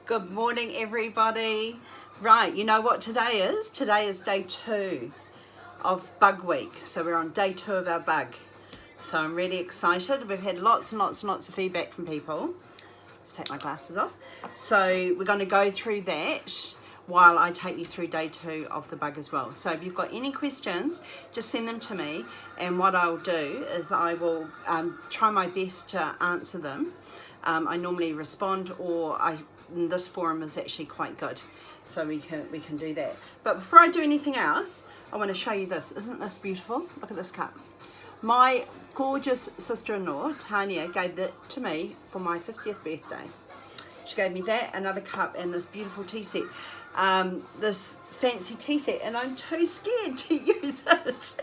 Good morning, everybody. Right, you know what today is? Today is day 2 of bug week. So we're on day 2 of our bug. So I'm really excited. We've had lots and lots and lots of feedback from people. Let's take my glasses off. So we're going to go through that while I take you through day 2 of the bug as well. So if you've got any questions, just send them to me. And what I'll do is I will try my best to answer them. I normally respond, or this forum is actually quite good, so we can do that. But before I do anything else, I want to show you this. Isn't this beautiful? Look at this cup. My gorgeous sister-in-law Tanya gave that to me for my 50th birthday. She gave me that, another cup, and this beautiful tea set, this fancy tea set, and I'm too scared to use it.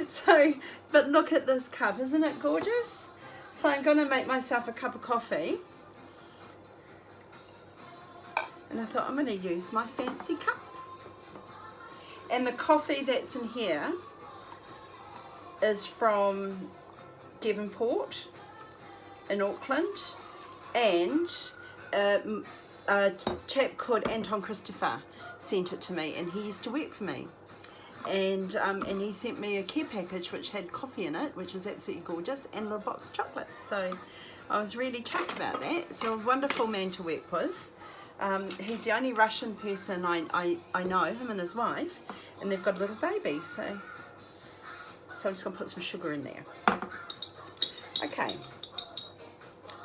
So, but look at this cup, isn't it gorgeous? So I'm going to make myself a cup of coffee, and I thought I'm going to use my fancy cup. And the coffee that's in here is from Devonport in Auckland, and a chap called Anton Christopher sent it to me, and he used to work for me. And he sent me a care package which had coffee in it, which is absolutely gorgeous, and a little box of chocolates. So I was really chuffed about that. So a wonderful man to work with. He's the only Russian person I know, him and his wife, and they've got a little baby. So I'm just going to put some sugar in there. Okay,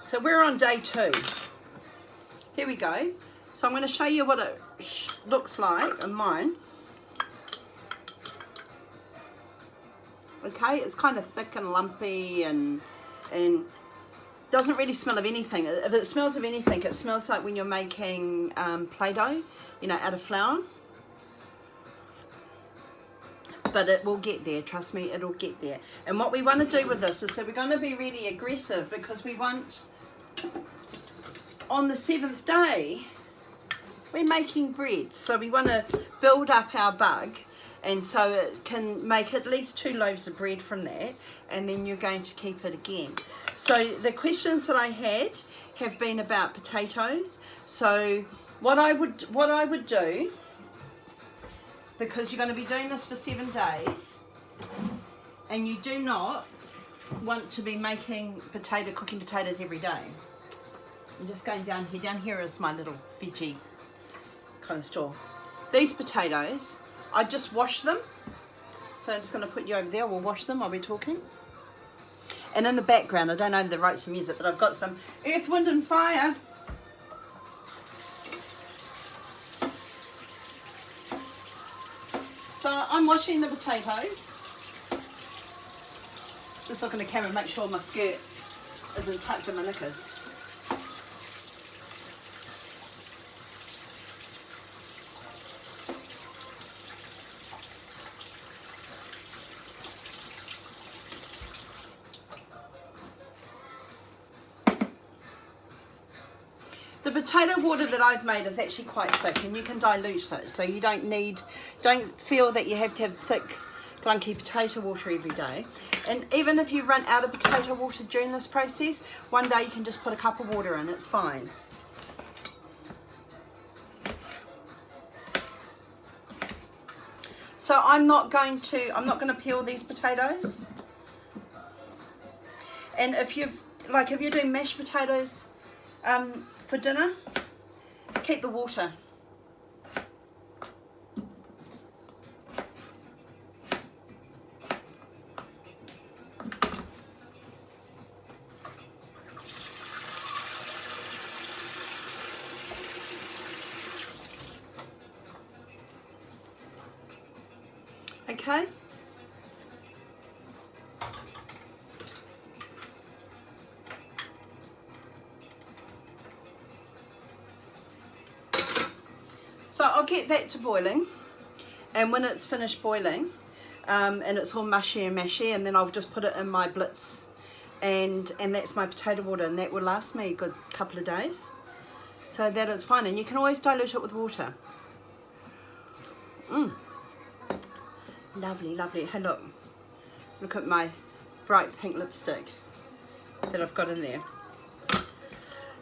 so we're on day 2. Here we go. So I'm going to show you what it looks like on mine. Okay, it's kind of thick and lumpy and doesn't really smell of anything. If it smells of anything, it smells like when you're making Play-Doh, you know, out of flour. But it will get there, trust me, it'll get there. And what we want to do with this is, so we're going to be really aggressive, because we want, on the 7th day, we're making bread. So we want to build up our bug. And so it can make at least 2 loaves of bread from that, and then you're going to keep it again. So the questions that I had have been about potatoes. So what I would do, because you're going to be doing this for 7 days, and you do not want to be making cooking potatoes every day. I'm just going down here. Down here is my little veggie kind of store. These potatoes, I just wash them, so I'm just going to put you over there. We'll wash them while we're talking. And in the background, I don't own the rights for music, but I've got some Earth, Wind and Fire. So I'm washing the potatoes. Just look in the camera, make sure my skirt isn't tucked in my knickers. The potato water that I've made is actually quite thick, and you can dilute it, so you don't feel that you have to have thick, clunky potato water every day. And even if you run out of potato water during this process, one day you can just put a cup of water in, it's fine. So I'm not going to peel these potatoes. And if you're doing mashed potatoes for dinner, keep the water. Okay. So I'll get that to boiling, and when it's finished boiling, and it's all mushy and mashy, and then I'll just put it in my blitz, and that's my potato water, and that will last me a good couple of days. So that is fine, and you can always dilute it with water. Lovely, lovely. Hey, look at my bright pink lipstick that I've got in there.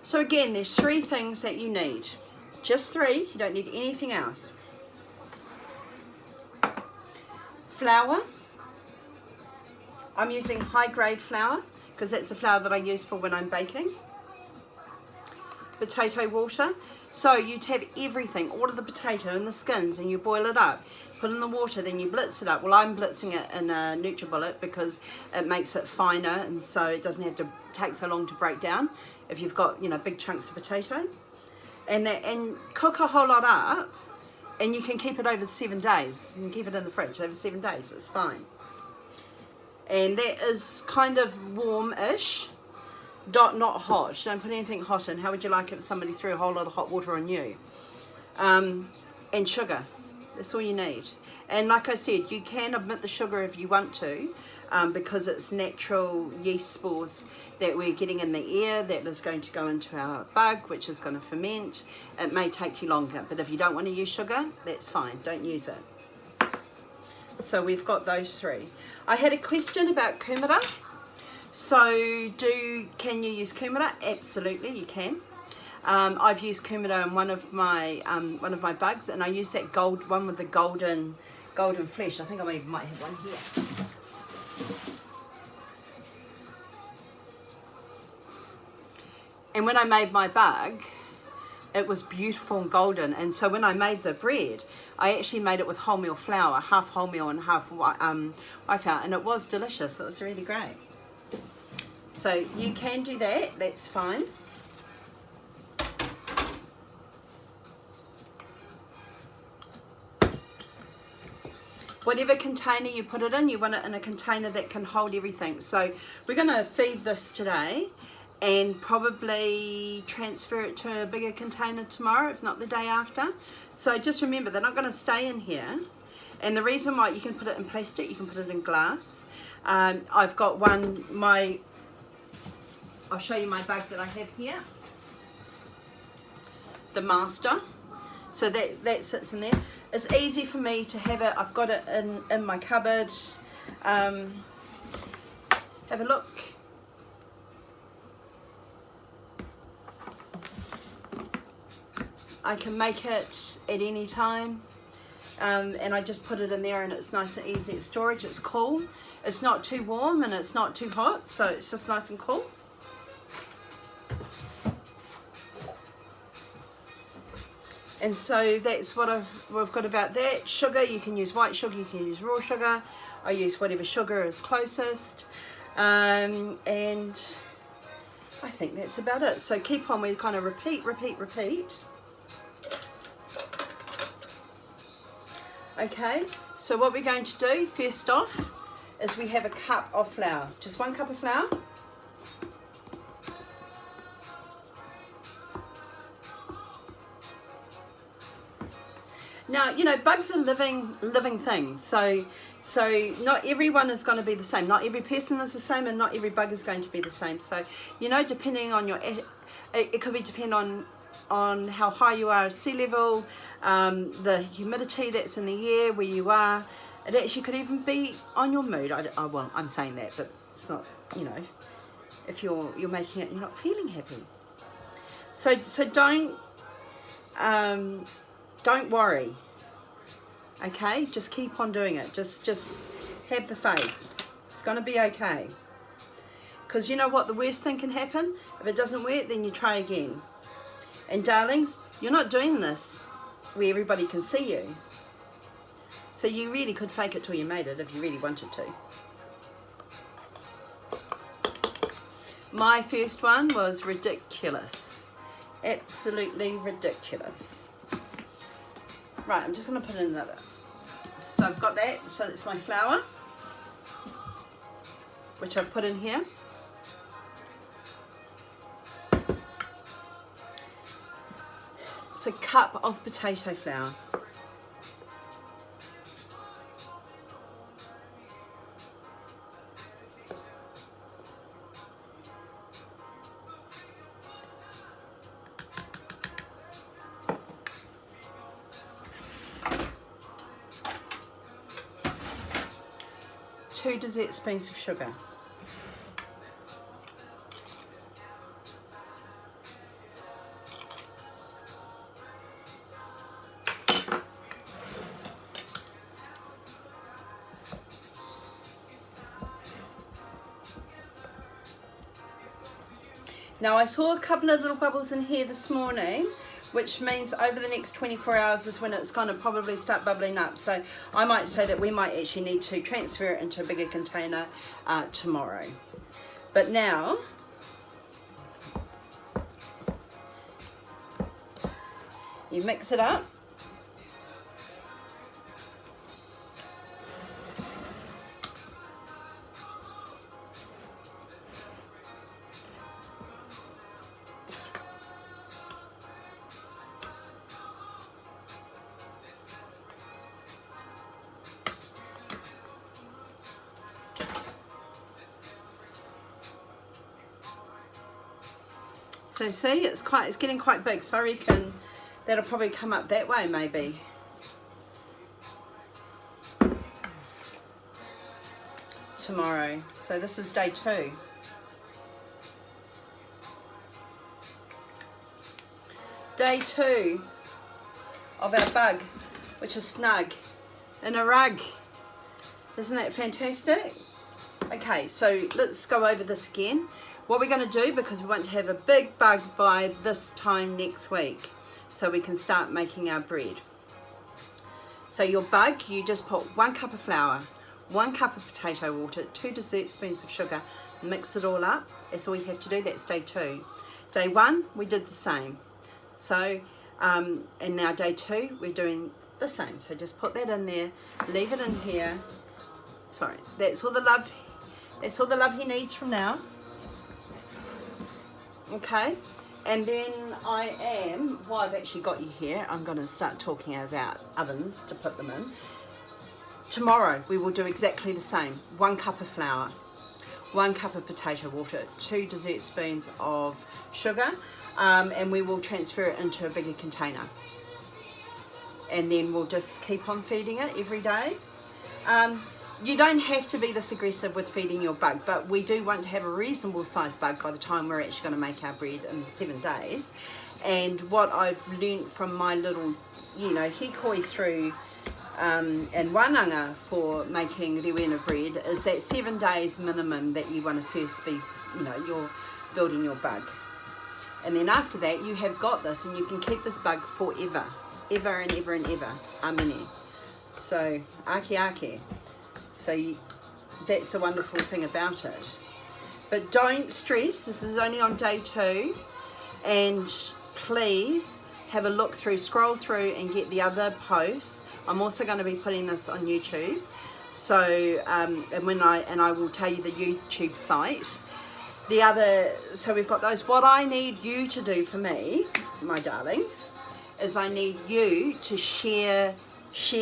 So again, there's 3 things that you need. Just 3, you don't need anything else. Flour. I'm using high grade flour because that's the flour that I use for when I'm baking. Potato water. So you'd have everything, all of the potato and the skins, and you boil it up. Put in the water, then you blitz it up. Well, I'm blitzing it in a NutriBullet because it makes it finer, and so it doesn't have to take so long to break down if you've got, you know, big chunks of potato. And cook a whole lot up, and you can keep it over 7 days. You can keep it in the fridge over 7 days. It's fine. And that is kind of warm-ish, not hot. Don't put anything hot in. How would you like it if somebody threw a whole lot of hot water on you? And sugar. That's all you need. And like I said, you can omit the sugar if you want to, because it's natural yeast spores that we're getting in the air that is going to go into our bug, which is going to ferment. It may take you longer, but if you don't want to use sugar, that's fine. Don't use it. So we've got those 3. I had a question about kumara. So can you use kumara? Absolutely, you can. I've used kumara in one of my bugs, and I use that one with the golden flesh. I think I might have one here. And when I made my bug, it was beautiful and golden. And so when I made the bread, I actually made it with wholemeal flour, half wholemeal and half white flour, and it was delicious. It was really great. So you can do that. That's fine. Whatever container you put it in, you want it in a container that can hold everything. So we're going to feed this today and probably transfer it to a bigger container tomorrow, if not the day after. So just remember, they're not going to stay in here. And the reason why, you can put it in plastic, you can put it in glass. I've got I'll show you my bag that I have here. The master. So that sits in there. It's easy for me to have it. I've got it in my cupboard. Have a look. I can make it at any time. And I just put it in there, and it's nice and easy at storage. It's cool. It's not too warm and it's not too hot, so it's just nice and cool. And so that's what we've got about that. Sugar, you can use white sugar, you can use raw sugar. I use whatever sugar is closest. And I think that's about it. So keep on, we kind of repeat. Okay, so what we're going to do first off is we have a cup of flour. Just 1 cup of flour. Now, you know, bugs are living things, so not everyone is going to be the same. Not every person is the same, and not every bug is going to be the same. So, you know, depending on it could be depend on how high you are at sea level, the humidity that's in the air where you are. It actually could even be on your mood. Well, I'm saying that, but it's not, you know, if you're making it, you're not feeling happy. So don't worry, okay? Just keep on doing it. Just have the faith. It's going to be okay. Because you know what? The worst thing can happen. If it doesn't work, then you try again. And darlings, you're not doing this where everybody can see you. So you really could fake it till you made it if you really wanted to. My first one was ridiculous. Absolutely ridiculous. Right, I'm just going to put in another. So I've got that. So that's my flour, which I've put in here. It's a cup of potato flour. Two dessert spoons of sugar. Now I saw a couple of little bubbles in here this morning, which means over the next 24 hours is when it's going to probably start bubbling up. So I might say that we might actually need to transfer it into a bigger container tomorrow. But now, you mix it up. So see, it's getting quite big, so I reckon that'll probably come up that way maybe. Tomorrow. So this is day 2. Day 2 of our bug, which is snug in a rug. Isn't that fantastic? Okay, so let's go over this again. What we're going to do, because we want to have a big bug by this time next week, so we can start making our bread. So your bug, you just put 1 cup of flour, 1 cup of potato water, 2 dessert spoons of sugar, mix it all up. That's all you have to do. That's day 2. Day 1, we did the same. So, and now day 2, we're doing the same. So just put that in there, leave it in here. Sorry, that's all the love. That's all the love he needs from now. Okay, and then while I've actually got you here, I'm going to start talking about ovens to put them in. Tomorrow we will do exactly the same. 1 cup of flour, 1 cup of potato water, 2 dessert spoons of sugar, and we will transfer it into a bigger container. And then we'll just keep on feeding it every day. You don't have to be this aggressive with feeding your bug, but we do want to have a reasonable sized bug by the time we're actually going to make our bread in 7 days. And what I've learnt from my little, hikoi through and wananga for making Rewena bread is that 7 days minimum that you want to first be, you're building your bug. And then after that, you have got this and you can keep this bug forever, ever and ever and ever. Amene. So, ake. So that's the wonderful thing about it. But don't stress, this is only on day 2. And please have a look through, scroll through and get the other posts. I'm also going to be putting this on YouTube. So, and I will tell you the YouTube site. So we've got those. What I need you to do for me, my darlings, is I need you to share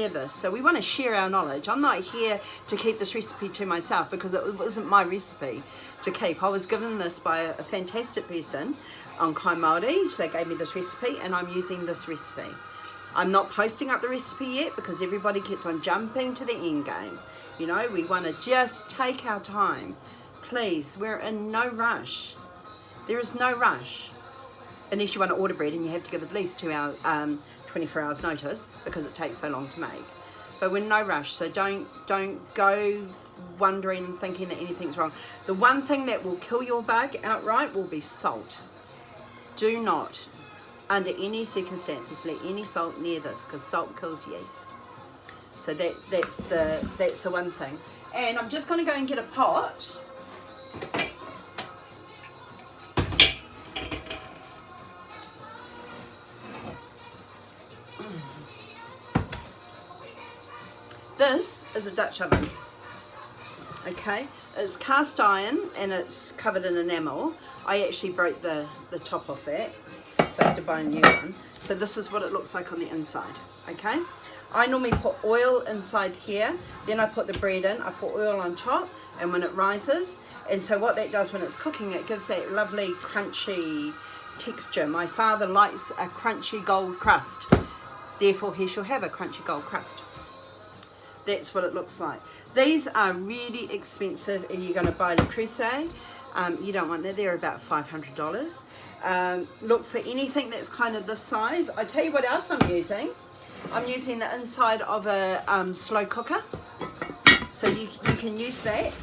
this. So we want to share our knowledge. I'm not here to keep this recipe to myself because it wasn't my recipe to keep. I was given this by a fantastic person on Kai Māori. They gave me this recipe and I'm using this recipe. I'm not posting up the recipe yet because everybody keeps on jumping to the end game. We want to just take our time. Please, we're in no rush. There is no rush. Unless you want to order bread and you have to give at least 2 hours, 24 hours notice because it takes so long to make. But we're in no rush, so don't go wondering and thinking that anything's wrong. The one thing that will kill your bug outright will be salt. Do not, under any circumstances, let any salt near this because salt kills yeast. So that's the one thing. And I'm just going to go and get a pot. This is a Dutch oven, okay? It's cast iron and it's covered in enamel. I actually broke the top off that, so I have to buy a new one. So this is what it looks like on the inside, okay? I normally put oil inside here, then I put the bread in, I put oil on top, and when it rises, and so what that does when it's cooking, it gives that lovely crunchy texture. My father likes a crunchy gold crust, therefore he shall have a crunchy gold crust. That's what it looks like. These are really expensive if you're going to buy Le Creuset. You don't want that, they're about $500. Look for anything that's kind of this size. I tell you what else I'm using. I'm using the inside of a slow cooker. So you can use that.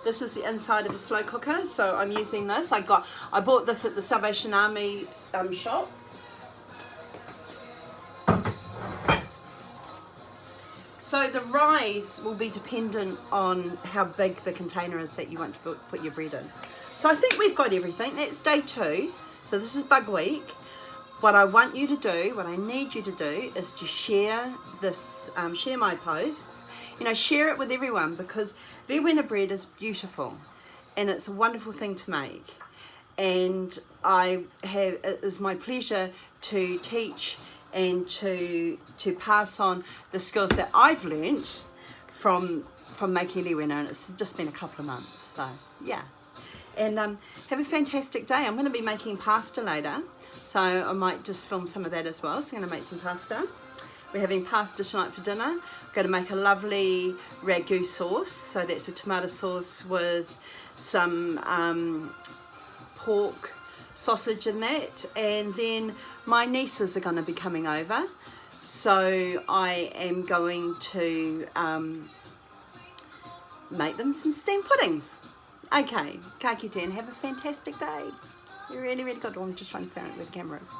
This is the inside of a slow cooker, so I'm using this. I bought this at the Salvation Army shop. So the rise will be dependent on how big the container is that you want to put your bread in. So I think we've got everything. That's day 2. So this is bug week. What I want you to do, what I need you to do, is to share this, share my posts. You know, share it with everyone, because Rewena bread is beautiful and it's a wonderful thing to make. And it is my pleasure to teach and to pass on the skills that I've learnt from making Rewena, and it's just been a couple of months. So yeah, and have a fantastic day. I'm going to be making pasta later, so I might just film some of that as well. So I'm going to make some pasta. We're having pasta tonight for dinner. I'm going to make a lovely ragu sauce. So that's a tomato sauce with some pork sausage in that, and then my nieces are going to be coming over, so I am going to make them some steamed puddings. Okay, ka kite, and have a fantastic day. You're really, really good. I'm just trying to figure out where the camera is.